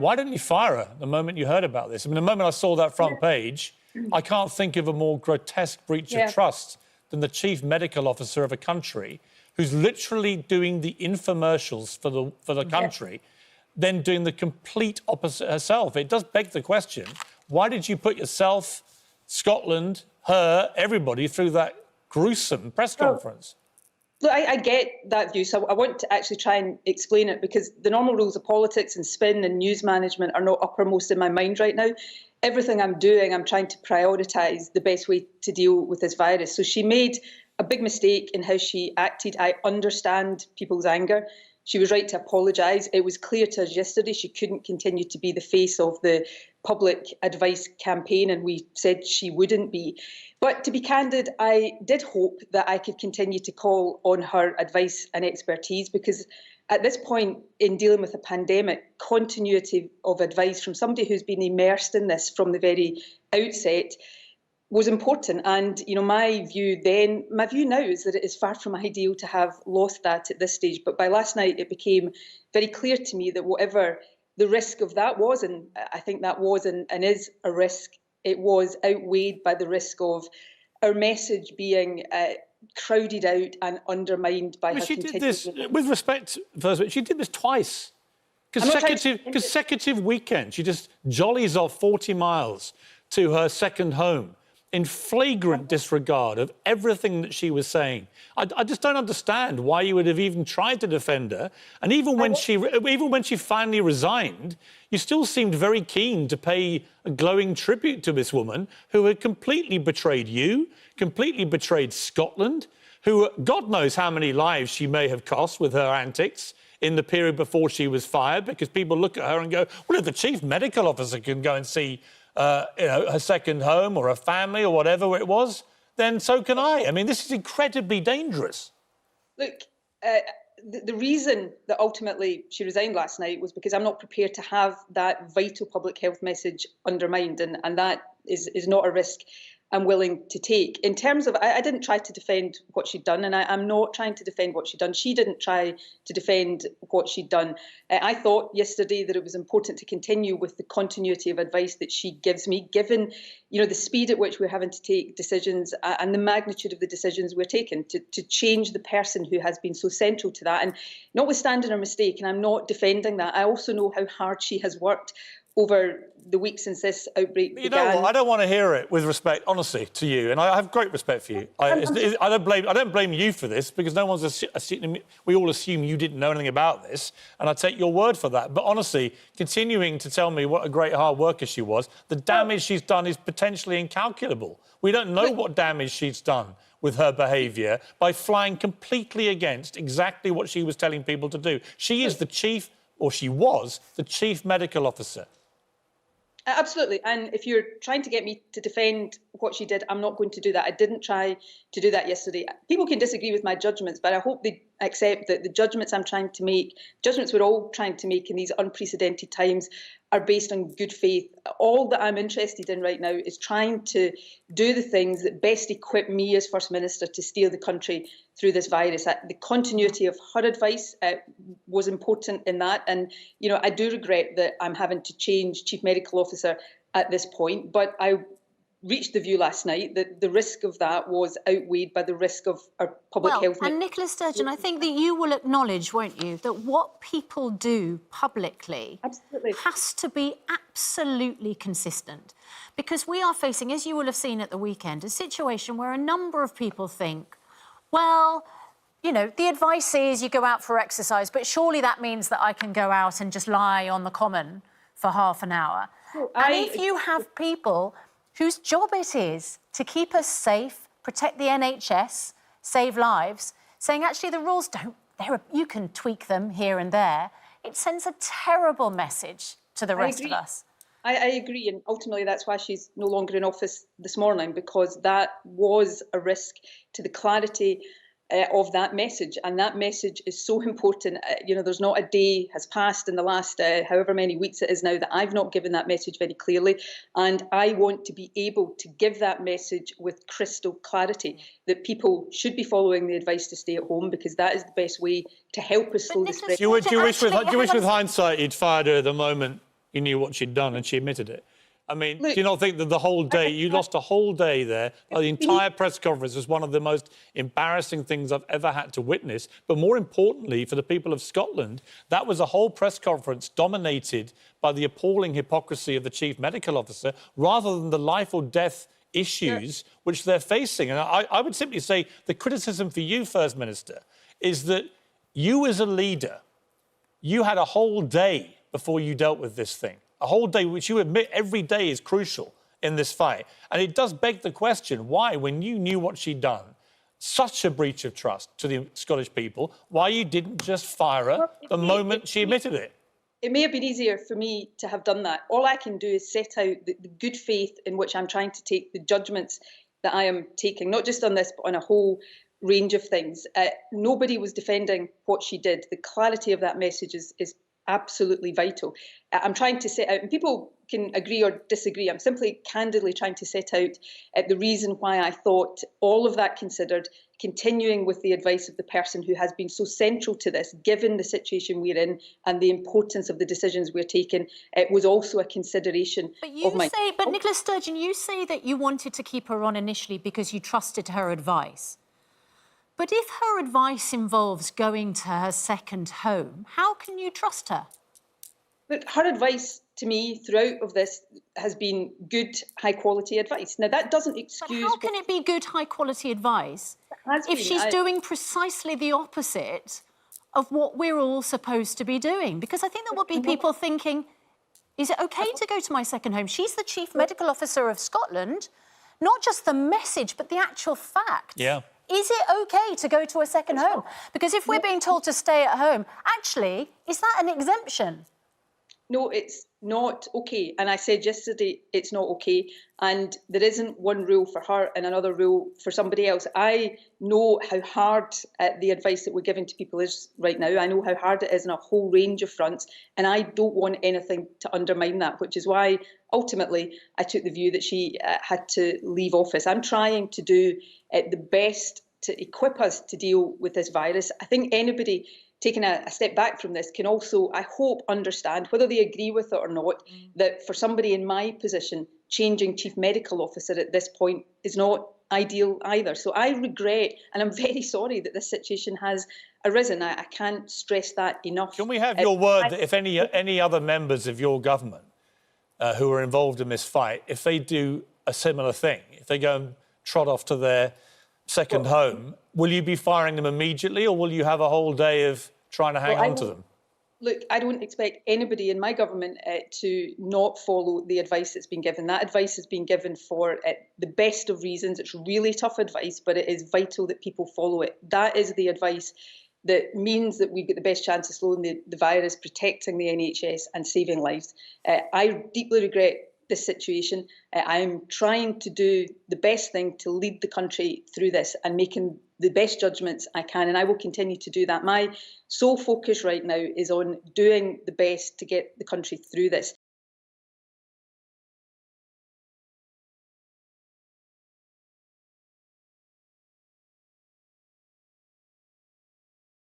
Why didn't you fire her the moment you heard about this? I mean, the moment I saw that front page, I can't think of a more grotesque breach of trust than the chief medical officer of a country who's literally doing the infomercials for the country, then doing the complete opposite herself. It does beg the question, why did you put yourself, Scotland, her, everybody through that gruesome press conference? Look, I get that view, so I want to actually try and explain it, because the normal rules of politics and spin and news management are not uppermost in my mind right now. Everything I'm doing, I'm trying to prioritise the best way to deal with this virus. So she made a big mistake in how she acted. I understand people's anger. She was right to apologise. It was clear to us yesterday she couldn't continue to be the face of the public advice campaign, and we said she wouldn't be. But to be candid, I did hope that I could continue to call on her advice and expertise, because at this point in dealing with a pandemic, continuity of advice from somebody who's been immersed in this from the very outset was important. And, you know, my view now is that it is far from ideal to have lost that at this stage. But by last night, it became very clear to me that whatever the risk of that was, and I think that was and is a risk, it was outweighed by the risk of our message being crowded out and undermined by her continued... She did this, with respect, first, she did this twice. Consecutive weekends. She just jollies off 40 miles to her second home in flagrant disregard of everything that she was saying. I just don't understand why you would have even tried to defend her. And even when she finally resigned, you still seemed very keen to pay a glowing tribute to this woman who had completely betrayed you, completely betrayed Scotland, who, God knows how many lives she may have cost with her antics in the period before she was fired, because people look at her and go, well, if the chief medical officer can go and see her second home or her family or whatever it was, then so can I. I mean, this is incredibly dangerous. Look, the reason that ultimately she resigned last night was because I'm not prepared to have that vital public health message undermined, and that is not a risk I'm willing to take. In terms of, I didn't try to defend what she'd done, and I'm not trying to defend what she'd done. She didn't try to defend what she'd done. I thought yesterday that it was important to continue with the continuity of advice that she gives me, given, you know, the speed at which we're having to take decisions and the magnitude of the decisions we're taking to change the person who has been so central to that. And notwithstanding her mistake, and I'm not defending that, I also know how hard she has worked over the weeks since this outbreak began. You know what? I don't want to hear it, with respect, honestly, to you, and I have great respect for you. I don't blame you for this, because no one's we all assume you didn't know anything about this, and I take your word for that. But honestly, continuing to tell me what a great hard worker she was, the damage she's done is potentially incalculable. We don't know what damage she's done with her behaviour by flying completely against exactly what she was telling people to do. She is the chief, or she was the chief medical officer. Absolutely. And if you're trying to get me to defend what she did, I'm not going to do that. I didn't try to do that yesterday. People can disagree with my judgments, but I hope they accept that the judgments I'm trying to make, judgments we're all trying to make in these unprecedented times, are based on good faith. All that I'm interested in right now is trying to do the things that best equip me as First Minister to steer the country through this virus. The continuity of her advice was important in that. And, you know, I do regret that I'm having to change Chief Medical Officer at this point, but I reached the view last night that the risk of that was outweighed by the risk of our public health. And Nicola Sturgeon, I think that you will acknowledge, won't you, that what people do publicly has to be absolutely consistent. Because we are facing, as you will have seen at the weekend, a situation where a number of people think, well, you know, the advice is you go out for exercise, but surely that means that I can go out and just lie on the common for half an hour. And if you have people whose job it is to keep us safe, protect the NHS, save lives, saying actually the rules you can tweak them here and there, it sends a terrible message to the rest of us. I agree, and ultimately that's why she's no longer in office this morning, because that was a risk to the clarity of that message, and that message is so important. You know, there's not a day has passed in the last however many weeks it is now that I've not given that message very clearly, and I want to be able to give that message with crystal clarity that people should be following the advice to stay at home, because that is the best way to help us slow the spread. Do you wish with hindsight you'd fired her the moment you knew what she'd done and she admitted it. I mean, Look, do you not think that the whole day, you lost a whole day there? The entire press conference was one of the most embarrassing things I've ever had to witness. But more importantly, for the people of Scotland, that was a whole press conference dominated by the appalling hypocrisy of the chief medical officer rather than the life or death issues which they're facing. And I would simply say the criticism for you, First Minister, is that you as a leader, you had a whole day before you dealt with this thing. A whole day, which you admit every day is crucial in this fight. And it does beg the question, why, when you knew what she'd done, such a breach of trust to the Scottish people, why you didn't just fire her the moment she admitted it? It may have been easier for me to have done that. All I can do is set out the good faith in which I'm trying to take the judgments that I am taking, not just on this, but on a whole range of things. Nobody was defending what she did. The clarity of that message is absolutely vital. I'm trying to set out, and people can agree or disagree, I'm simply candidly trying to set out the reason why I thought, all of that considered, continuing with the advice of the person who has been so central to this, given the situation we're in and the importance of the decisions we're taking, was also a consideration of my... But Nicola Sturgeon, you say that you wanted to keep her on initially because you trusted her advice. But if her advice involves going to her second home, how can you trust her? Look, her advice to me throughout of this has been good, high-quality advice. Now, that doesn't excuse... But how can it be good, high-quality advice if she's doing precisely the opposite of what we're all supposed to be doing? Because I think there will be people thinking, is it OK to go to my second home? She's the Chief Medical Officer of Scotland, not just the message, but the actual fact. Yeah. Is it OK to go to a second home? Because if we're being told to stay at home, actually, is that an exemption? No, it's not OK. And I said yesterday, it's not OK. And there isn't one rule for her and another rule for somebody else. I know how hard the advice that we're giving to people is right now. I know how hard it is on a whole range of fronts. And I don't want anything to undermine that, which is why, ultimately, I took the view that she had to leave office. I'm trying to do the best to equip us to deal with this virus. I think anybody taking a step back from this can also, I hope, understand, whether they agree with it or not, that for somebody in my position, changing Chief Medical Officer at this point is not ideal either. So I regret, and I'm very sorry that this situation has arisen. I can't stress that enough. Can we have your word that if any other members of your government who are involved in this fight, if they do a similar thing, if they go and trot off to their second home, will you be firing them immediately, or will you have a whole day of trying to hang on to them? Look, I don't expect anybody in my government to not follow the advice that's been given. That advice has been given for the best of reasons. It's really tough advice, but it is vital that people follow it. That is the advice that means that we get the best chance of slowing the virus, protecting the NHS and saving lives. I deeply regret this situation. I'm trying to do the best thing to lead the country through this and making the best judgments I can, and I will continue to do that. My sole focus right now is on doing the best to get the country through this.